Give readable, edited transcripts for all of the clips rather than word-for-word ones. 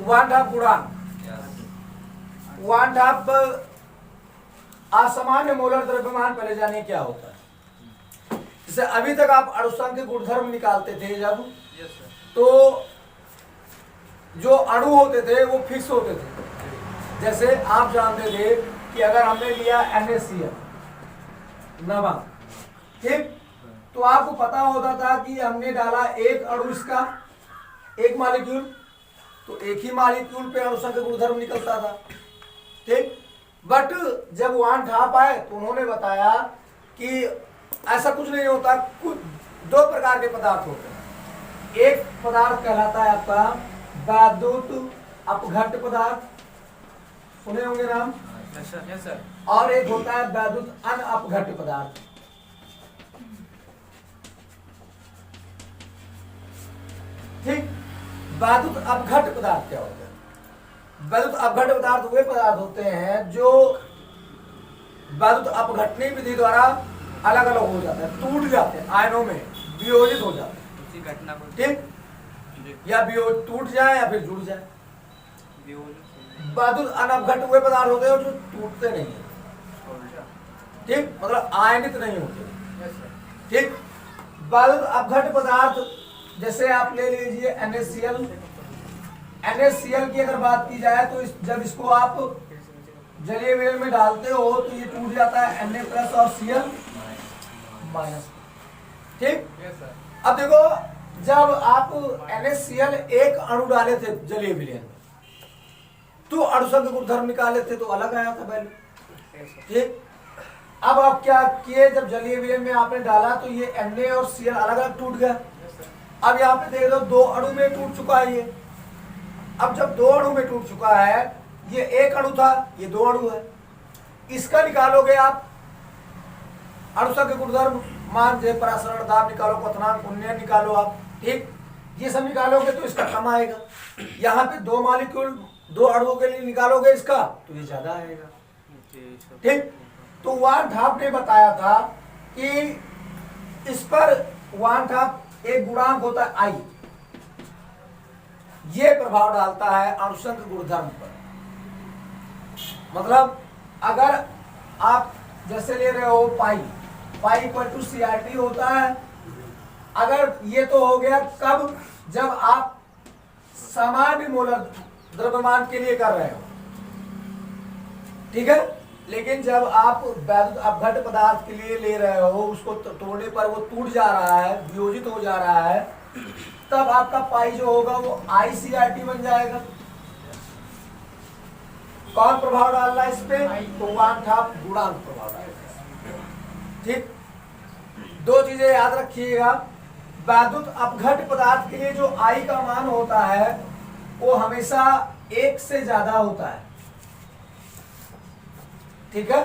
One half गुणांक, one half असामान्य molar द्रव्यमान पहले जानिए क्या होता है। जैसे अभी तक आप अणुसंघ के गुणधर्म निकालते थे जब, तो जो अणु होते थे वो फिक्स होते थे। जैसे आप जानते थे कि अगर हमने लिया NaCl नमक, ठीक, तो आपको पता होता था कि हमने डाला एक अणु इसका, एक मॉलिक्यूल, तो एक ही मॉलिक्यूल पे अणुसंघ का गुणधर्म निकलता था, ठीक। बट जब वन हाफ आए तो उन्होंने बताया कि ऐसा कुछ नहीं होता, कुछ दो प्रकार के पदार्थ होते हैं। एक पदार्थ कहलाता है आपका वैद्युत अपघट्ट पदार्थ, सुने होंगे नाम, और एक होता है वैद्युत अनअपघट्ट पदार्थ। ठीक, वैद्युत अपघट्ट पदार्थ क्या होते हैं? वैद्युत अपघट्ट पदार्थ वे पदार्थ होते हैं जो वैद्युत अपघटनी विधि द्वारा अलग अलग हो जाते हैं, टूट जाते हैं, आयनों में वियोजित हो जाते हैं उसी घटना को, ठीक, या टूट जाए या फिर जुड़ जाए। वैद्युत अनअपघट्ट वे पदार्थ होते हैं जो टूटते नहीं है, ठीक, मतलब आयनित नहीं होते, ठीक। वैद्युत अपघट्ट पदार्थ जैसे आप ले लीजिए NaCl, NaCl की अगर बात की जाए तो जब इसको आप जलीय विलयन में डालते हो तो ये टूट जाता है Na+ और Cl-, ठीक। अब देखो, जब आप NaCl एक अणु डाले थे जलीय विलयन में तो अणुसंघ गुणधर्म निकाले थे तो अलग आया था वैल्यू, ठीक। अब आप क्या किए, जब जलीय विलयन में आपने डाला तो ये Na और Cl अलग अलग टूट गया। अब यहाँ पे देख लो दो अणु में टूट चुका है ये। अब जब दो अणु में टूट चुका है, ये एक अणु था, ये दो अणु है, इसका निकालोगे आप अणुसंघ गुणधर्म, मान जय परासरण दाब निकालो, क्वथनांक उन्नयन निकालो आप, ठीक, ये सब निकालोगे तो इसका कम आएगा। यहाँ पे दो मॉलिक्यूल दो अणुओं के लिए निकालोगे इसका तो ये ज्यादा आएगा, ठीक। तो वन हाफ ने बताया था कि इस पर वन हाफ एक गुणांक होता है I, ये प्रभाव डालता है अणुसंघ गुणधर्म पर। मतलब अगर आप जैसे ले रहे हो पाई = CRT होता है, अगर ये तो हो गया कब, जब आप सामान्य मोलर द्रव्यमान के लिए कर रहे हो, ठीक है। लेकिन जब आप वैद्युत अपघट्ट पदार्थ के लिए ले रहे हो, उसको तोड़ने पर वो टूट जा रहा है, वियोजित हो जा रहा है, तब आपका पाई जो होगा वो ICRT बन जाएगा। कौन प्रभाव डाल रहा है इस पे? तो वन हाफ गुणांक प्रभाव डाल रहा है, ठीक। दो चीजें याद रखिएगा, वैद्युत अपघट्ट पदार्थ के लिए जो I का मान होता है वो हमेशा 1 से ज्यादा होता है, ठीक है।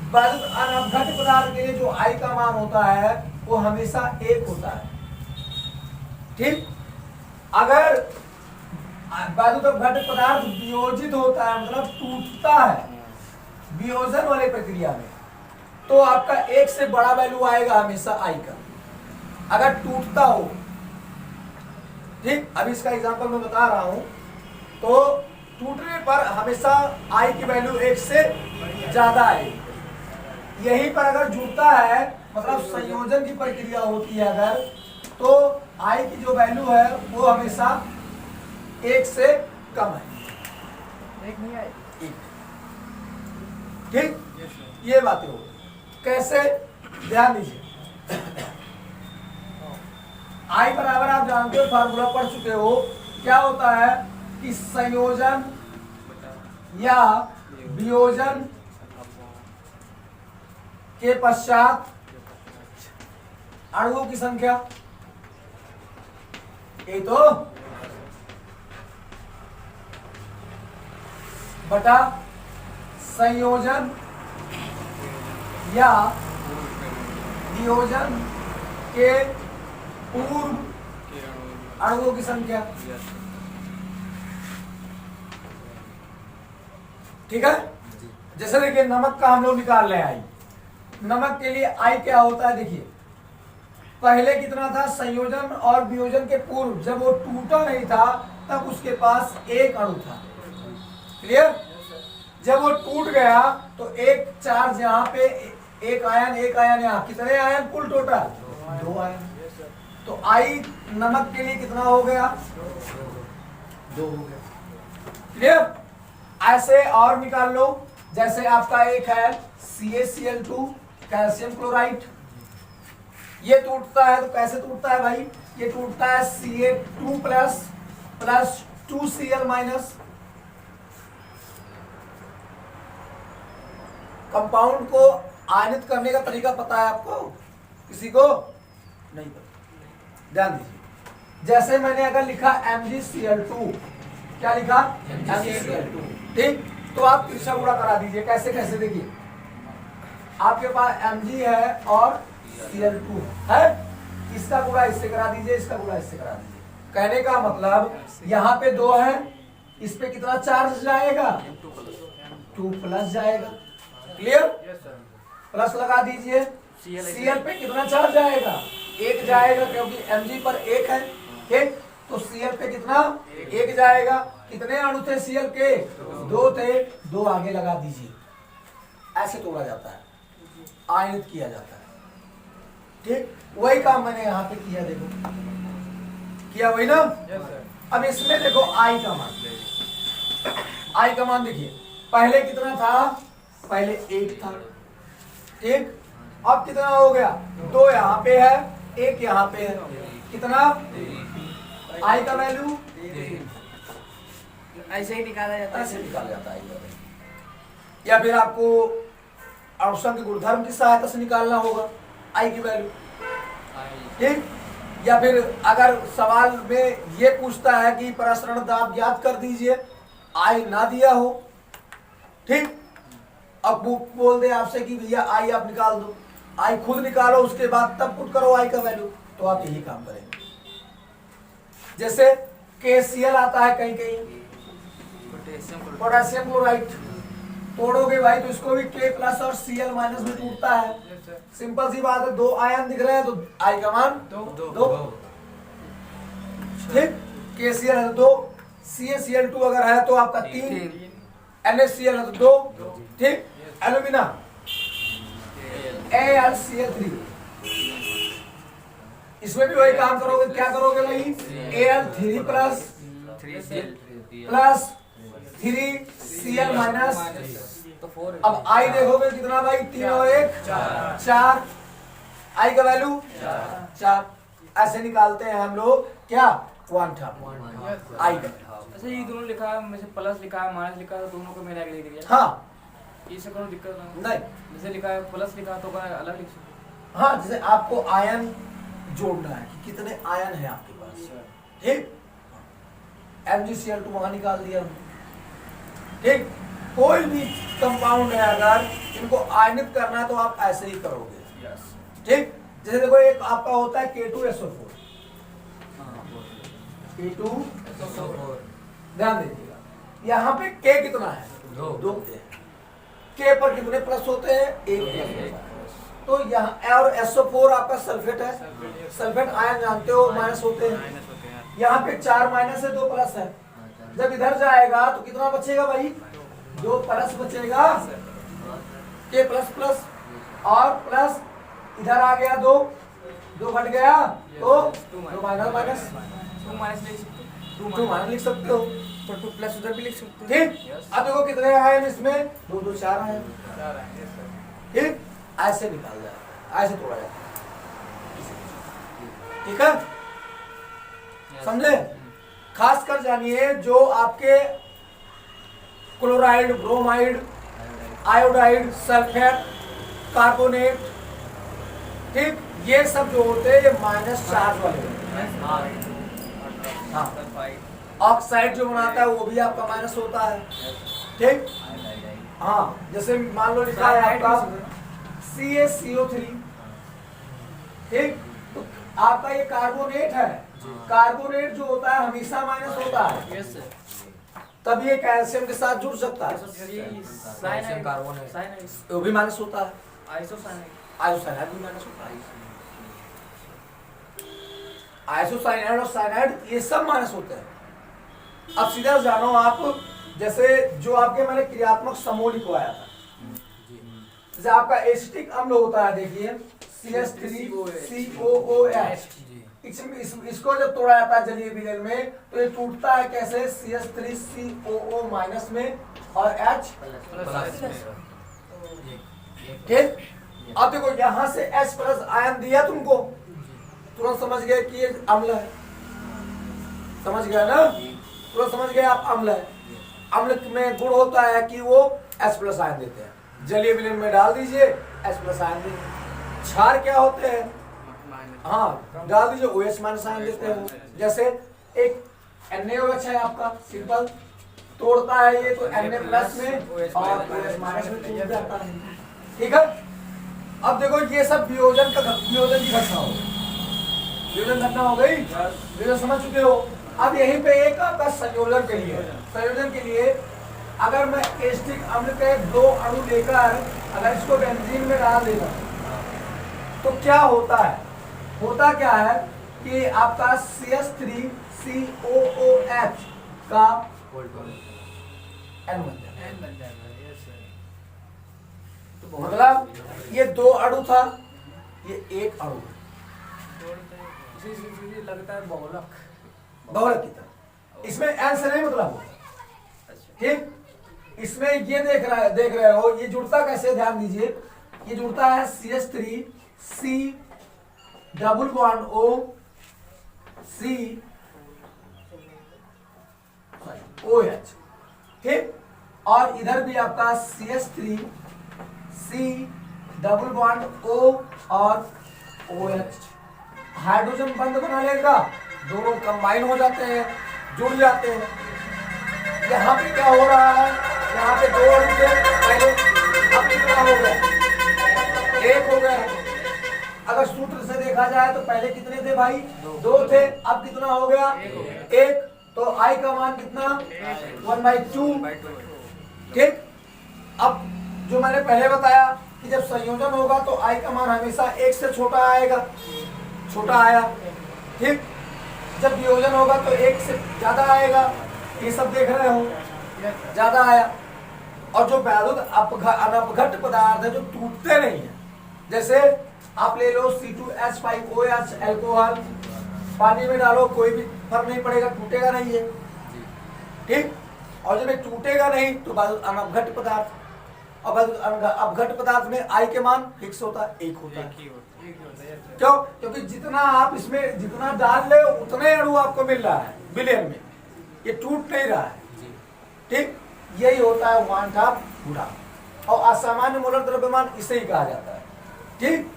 वैद्युत अनअपघट्ट पदार्थ के लिए जो I का मान होता है वो हमेशा 1 होता है, ठीक। अगर वैद्युत अपघट्ट पदार्थ वियोजित होता है, मतलब टूटता है वियोजन वाले प्रक्रिया में, तो आपका 1 से बड़ा वैल्यू आएगा हमेशा I का, अगर टूटता हो, ठीक। अभी इसका एग्जांपल मैं बता रहा हूं, तो टूटने पर हमेशा I की वैल्यू 1 से ज्यादा आएगी। यहीं पर अगर जुड़ता है, मतलब संयोजन की प्रक्रिया होती है अगर, तो I की जो वैल्यू है वो हमेशा 1 से कम है, 1 नहीं आए, ठीक। ये बातें हो कैसे, ध्यान दीजिए। I बराबर आप जानते हो, फार्मूला पढ़ चुके हो, क्या होता है कि संयोजन या वियोजन के पश्चात अणुओं की संख्या, ये तो बटा संयोजन या वियोजन के पूर्व अणुओं की संख्या, ठीक है। जैसे देखिए नमक का हम लोग निकाल रहे हैं I, नमक के लिए I क्या होता है, देखिए पहले कितना था, संयोजन और वियोजन के पूर्व जब वो टूटा नहीं था तब उसके पास एक अणु था। क्लियर? जब वो टूट गया तो एक चार्ज यहाँ पे, एक आयन यहाँ, कितने आयन कुल टोटल? 2 आयन। तो आई नमक के लिए कितना हो गया? 2 हो गया। क्लियर? ऐसे और निकाल लो, जैसे आपका एक है CaCl2 कैल्शियम क्लोराइड, ये टूटता है तो कैसे टूटता है भाई? ये टूटता है Ca2 plus 2Cl minus. Compound को आयनित करने का तरीका पता है आपको? किसी को नहीं पता? ध्यान दीजिए, जैसे मैंने अगर लिखा MgCl2, क्या लिखा? MgCl2, ठीक? तो आप तिरछा गुणा करा दीजिए। कैसे कैसे? देखिए, आपके पास Mg है और Cl2 है, इसका गुणा इससे करा दीजिए, इसका गुणा इससे करा दीजिए। कहने का मतलब यहाँ पे 2 है, इस पे कितना चार्ज जाएगा? 2 प्लस जाएगा। क्लियर? प्लस लगा दीजिए। Cl पे कितना चार्ज जाएगा? 1 जाएगा, क्योंकि Mg पर 1 है, ठीक? तो Cl पे कितना? 1 जाएगा। कितने अणु थे Cl के? 2 थे, 2 आगे लगा दीजिए। ऐसे तोड़ा जाता है, आयनित किया जाता है, ठीक? वही काम मैंने यहाँ पे किया, देखो किया वही ना। अब इसमें देखो आई का मान, आई का मान देखिए, पहले कितना था? पहले 1 था, ठीक? अब कितना हो गया? 2 यहाँ पे है, 1 यहाँ पे है, कितना? आई का वैल्यू ऐसे ही निकाला जाता है, ऐसे निकाला जाता है। या फिर आपको अणुसंघ गुणधर्म की सहायता से निकालना होगा आई की वैल्यू, ठीक? या फिर अगर सवाल में ये पूछता है कि प्रसरण दाब ज्ञात कर दीजिए, आई ना दिया हो, ठीक? अब वो बोल दे आपसे कि भैया आई आप निकाल दो, आई खुद निकालो, उसके बाद तब पुट करो आई का वैल्यू, तो आप यही काम करेंगे। जैसे KCl आता है कहीं कहीं, पोटेशियम क्लोराइड, तोड़ोगे भाई तो इसको भी K प्लस और Cl माइनस में टूटता है। सिंपल सी बात है, 2 आयन दिख रहे हैं तो आई का मान 2, ठीक? KCl है तो 2, CaCl2 अगर है तो आपका 3, NaCl है तो 2, ठीक? एल्यूमिना AlCl3, इसमें भी वही काम करोगे। क्या करोगे भाई? Al3 plus 3Cl minus. अब आई देखोगे कितना भाई? 3 और 1 4, आई का वैल्यू 4। ऐसे निकालते हैं हम लोग क्या? क्वांटम आई का। अच्छा, ये दोनों लिखा है, में से प्लस लिखा है माइनस लिखा है, तो दोनों को मिला के लिख दिया। हाँ, इससे कोई दिक्कत नहीं। जैसे लिखा है प्लस लिखा है तो अलग लिख सकते। हाँ, जैसे आपको आयन जोड़ना है कि कितने आयन है आपके पास, ठीक? MgCl2 वहां निकाल दिया, ठीक? कोई भी कंपाउंड है अगर इनको आयनित करना है तो आप ऐसे ही करोगे, ठीक? जैसे देखो एक आपका होता है K2SO4, ध्यान दीजिएगा, यहाँ पे K कितना है? 2। K पर कितने प्लस होते हैं? 1 प्लस होता है। तो यहाँ और SO4 आपका सल्फेट है, सल्फेट आयन जानते हो माइनस होते हैं। यहाँ पे 4 माइनस है, 2 प्लस है। जब इधर जाएगा तो कितना बचेगा भाई? 2 प्लस बचेगा, K प्लस प्लस और प्लस इधर आ गया 2 घट गया तो 2 माइनस माइनस 2 माइनस लिख सकते हो, तो 2 प्लस उधर भी लिख सकते हो, ठीक? अब देखो कितने आए इसमें? 2 2 4 आए, ठीक? ऐसे निकाल जाए, ऐसे तोड़ा जाता है, ठीक है? समझे? खास कर जानिए जो आपके chloride, bromide, iodide, sulphate, carbonate, ठीक? ये सब जो होते हैं ये माइनस चार्ज वाले होते हैं। हाँ, ऑक्साइड जो बनाता है वो भी आपका माइनस होता है, ठीक? हाँ, जैसे मान लो लिखा है आपका CaCO3, ठीक? तो आपका ये कार्बोनेट है, कार्बोनेट जो होता है हमेशा माइनस होता है, तब ये कैल्शियम के साथ जुड़ सकता है, वो भी माइनस होता है, आइसोसाइनाइड भी माइनस होता है, आइसोसाइनाइड और साइनाइड ये सब माइनस होते हैं। अब सीधा जानो आप, जैसे जो आपके मैंने क्रियात्मक समूह लिखवाया था, जैसे आपका एसिटिक अम्ल होता है, देखिए CH3COOH, इसको जब तोड़ा जाता है जलीय विलयन में तो ये टूटता है कैसे, CH3COO माइनस में और H प्लस में। ठीक, अब देखो यहां से H प्लस आयन दिया तुमको, तुरंत समझ गए कि ये अम्ल है, समझ गया ना, तुरंत समझ गए आप अम्ल है। अम्ल में गुण होता है कि वो H प्लस आयन देते हैं, जलीय विलयन में डाल दीजिए H प्लस आयन दीजिए। क्षार क्या होते हैं, हाँ डाल दीजिए OH माइनस आयन देते हैं। जैसे एक NaOH है आपका, सिंपल तोड़ता है ये तो Na प्लस में और OH माइनस में टूट जाता है। ठीक है, अब देखो ये सब वियोजन की घटना हो गई, वियोजन घटना हो गई, वियोजन समझ चुके हो। अब यहीं पे एक आपका संयोजन के लिए अगर मैं एसिटिक अम्ल के 2 अणु लेकर अगर इसको बेंजीन में डाल देता तो क्या होता है, होता क्या है कि आपका CH3COOH का N बन जाएगा। तो मतलब ये 2 अणु था, ये 1 अणु लगता है बहुलक बहुलक की तरह, इसमें N से नहीं मतलब होता। ठीक, इसमें ये देख रहे हो ये जुड़ता कैसे, ध्यान दीजिए, ये जुड़ता है CH3C double bond O C OH। ठीक, और इधर भी आपका CH3C डबल बॉन्ड O और OH, हाइड्रोजन बंद बना लेगा, दोनों कंबाइन हो जाते हैं, जुड़ जाते हैं। यहाँ पे क्या हो रहा है, यहाँ पे 2 अणु थे पहले, अब कितना हो गया, 1 हो गया। अगर सूत्र से देखा जाए तो पहले कितने थे भाई, 2 थे, अब कितना हो गया, 1। तो I का मान कितना, 1/2। ठीक, अब जो मैंने पहले बताया कि जब संयोजन होगा तो I का मान हमेशा 1 से छोटा आएगा, छोटा आया। ठीक, जब वियोजन होगा तो 1 से ज्यादा आएगा, ये सब देख रहे हो, ज्यादा आया। और जो वैद्युत अनपघट पदार्थ है जो टूटते नहीं है, जैसे आप ले लो C2H5OH अल्कोहल, पानी में डालो कोई भी फर्क नहीं पड़ेगा, टूटेगा नहीं है। ठीक, और जब ये टूटेगा नहीं तो वैद्युत अनपघट पदार्थ, और वैद्युत अपघट पदार्थ में I के मान फिक्स होता है, 1 होता है। क्यों, क्योंकि जितना आप इसमें जितना डाल ले उतने अणु आपको मिल रहा है विलयन में, ये टूट नहीं रहा है। ठीक, यही होता है वानठाप गुणांक, और असामान्य मोलर द्रव्यमान इसे ही कहा जाता है। ठीक,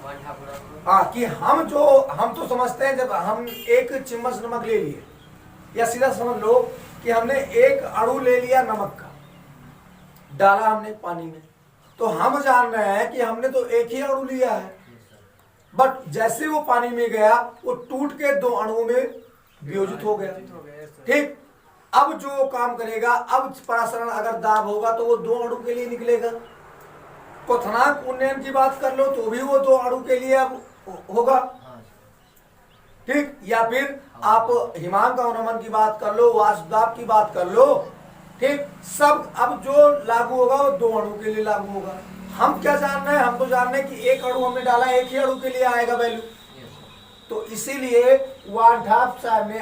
हाँ, कि हम तो समझते हैं जब हम 1 चम्मच नमक ले लिए, या सीधा समझ लो कि हमने 1 अणु ले लिया नमक का, डाला हमने पानी में, तो हम जान रहे हैं कि हमने तो 1 ही अणु लिया है, बट जैसे वो पानी में गया वो टूट के 2 अणुओं में वियोजित हो गया। ठीक, अब जो काम करेगा, अब परासरण अगर दाब होगा तो वो 2 अणु के लिए निकलेगा। क्वथनांक उन्नयन की बात कर लो तो भी वो 2 अणु के लिए अब होगा। ठीक, या फिर आप हिमांक अवनमन की बात कर लो, वाष्प दाब की बात कर लो। ठीक, सब अब जो लागू होगा वो 2 अणु के लिए लागू होगा। हम क्या जान रहे हैं, हम तो जान रहे हैं कि 1 अणु हमने डाला, 1 ही अणु के लिए आएगा वैल्यू। तो इसीलिए वानठाप साहब ने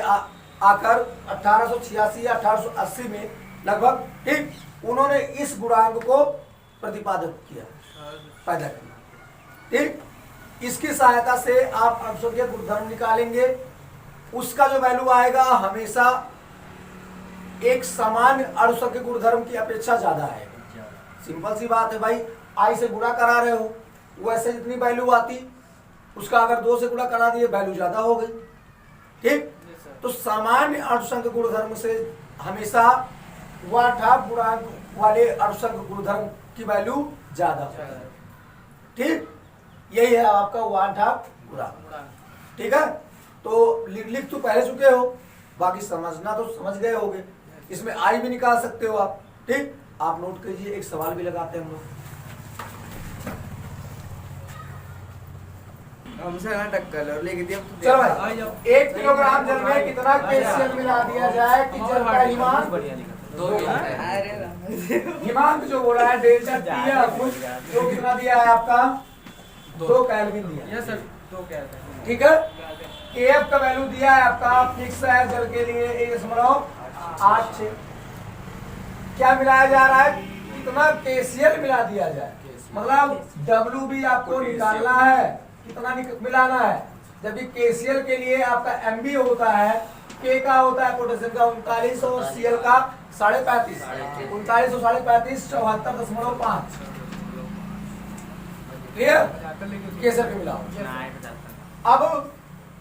आकर 1886 या 1880 में लगभग, ठीक, उन्होंने इस गुणांक को प्रतिपादित किया, पैदा किया। ठीक, इसकी सहायता से आप अणुसंख्यक गुणधर्म निकालेंगे, उसका जो वैल्यू आएगा हमेशा एक सामान्य अणुसंख्यक गुणधर्म की अपेक्षा ज्यादा आएगा। सिंपल सी बात है भाई, I से गुणा करा रहे हो, वैसे जितनी वैल्यू आती उसका अगर 2 से गुणा करा दिए वैल्यू ज्यादा हो गई। ठीक, तो सामान्य अणुसंख्यक गुणधर्म से हमेशा वानठाप गुणांक वाले अणुसंख्यक गुणधर्म की वैल्यू ज्यादा होती है। ठीक, यही है आपका वानठाप गुणांक। ठीक है, तो लिख तो पहले चुके हो, बाकी समझना तो समझ गए होगे। इसमें I भी निकाल सकते हो आप। ठीक, आप नोट कीजिए, एक सवाल भी लगाते हैं हम लोग। हमसे ना टक्कर और लेके दिया चलो भाई 1 किलोग्राम जल में कितना KCl मिला दिया जाए कि जल का हिमांक हिमांक जो बोला है डेल्टा टीएफ जो कितना दिया है आपका 2 केल्विन दिया। यस सर, तो क्या है? ठीक है, KF का वैल्यू दिया है आपका फिक्स है जल के लिए 1.86। क्या मिलाया जा रहा है, कितना KCl मिला दिया जाए, मतलब WB आपको निकालना है, कितना मिलाना है। जबकि KCl के लिए आपका MB होता है, K का होता है पोटेशियम का 39 और Cl का 35.5, 39 और 35.5 74.5। क्लियर, KCl के मिलाओ। अब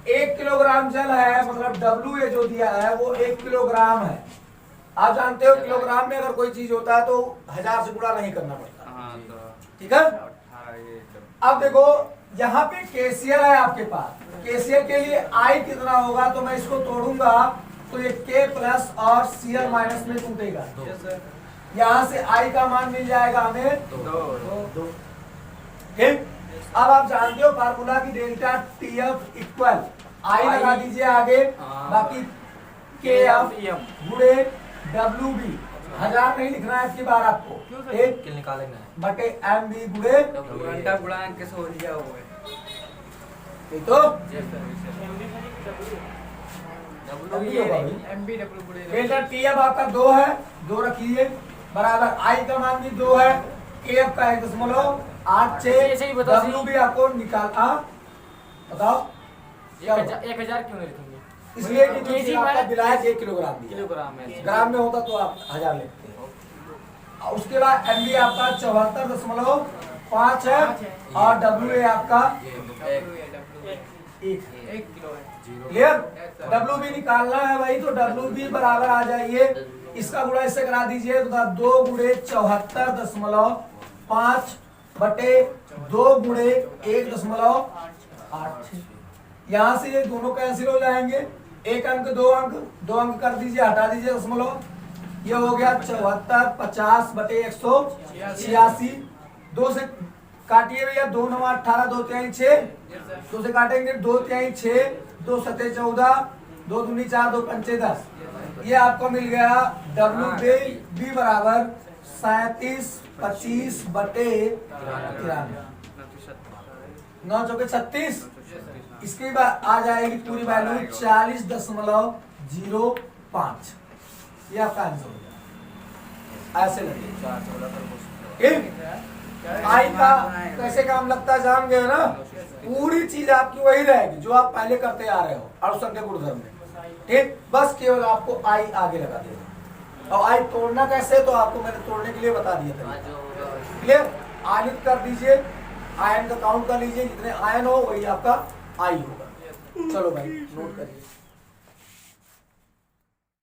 1 किलोग्राम जल है, मतलब WA जो दिया है वो 1 किलोग्राम है। आप जानते हो किलोग्राम में अगर कोई चीज होता है तो 1000 से गुणा नहीं करना पड़ता, ठीक है। अब देखो यहाँ पे KCl है आपके पास, KCl के लिए I कितना होगा, तो मैं इसको तोड़ूंगा तो ये K प्लस और Cl माइनस में टूटेगा। यहाँ से I का मान मिल जाएगा हमें 2। ठीक, अब आप जानते हो फार्मूला की डेल्टा TF इक्वल I लगा दीजिए आगे, बाकी KF गुणे WB, 1000 नहीं लिखना है इसकी बार आपको, ठीक निकालेंगे बटे MB गुणे घंटा गुणा कैसे हो लिया हुआ है। ठीक, तो डेल्टा TF आपका 2 है, 2 रखिए बराबर I का मान भी 2 है, KF का 1.86, WB आपको निकालना, बताओ 1000 क्यों नहीं लिखेंगे? इसलिए कि केजी आपका विलायक 1 किलोग्राम दिया, किलोग्राम है, ग्राम में होता तो आप 1000 लेते हैं। उसके बाद MB आपका 74.5 है और WA आपका 1 किलो है। क्लियर, WB निकालना है भाई, तो WB बराबर आ जाइए, इसका गुणा इससे करा दीजिए तो 2 गुणे 74.5 बटे 2 गुणे 1.86। यहाँ से ये दोनों कैंसिल हो जाएंगे, 1 अंक 2 अंक 2 अंक कर दीजिए, हटा दीजिए दशमलव, ये हो गया 74 50 बटे 186। 2 से काटिए भैया, 2 9 18 2 तिहाई 6, 2 से काटेंगे 2 तिहाई 6, 2 सते 14, 2 दूनी 4, 2 पंचे 10। ये आपको मिल गया WB बराबर 37 25 बटे 93, 9 चौके 36। इसके बाद आ जाएगी पूरी वैल्यू 40.05। ये आपका आंसर हो जाएगा, ऐसे लगे। आई का कैसे काम लगता है जान गए ना, पूरी चीज आपकी वही रहेगी जो आप पहले करते आ रहे हो अणुसंख्यक गुणधर्म में, ठीक, बस केवल आपको आई आगे लगा देना। और आई तोड़ना कैसे, तो आपको मैंने तोड़ने के लिए बता दिया था। क्लियर, आयनित कर दीजिए, आयन का काउंट कर लीजिए, जितने आयन हो वही आपका आई होगा। चलो भाई नोट करिए।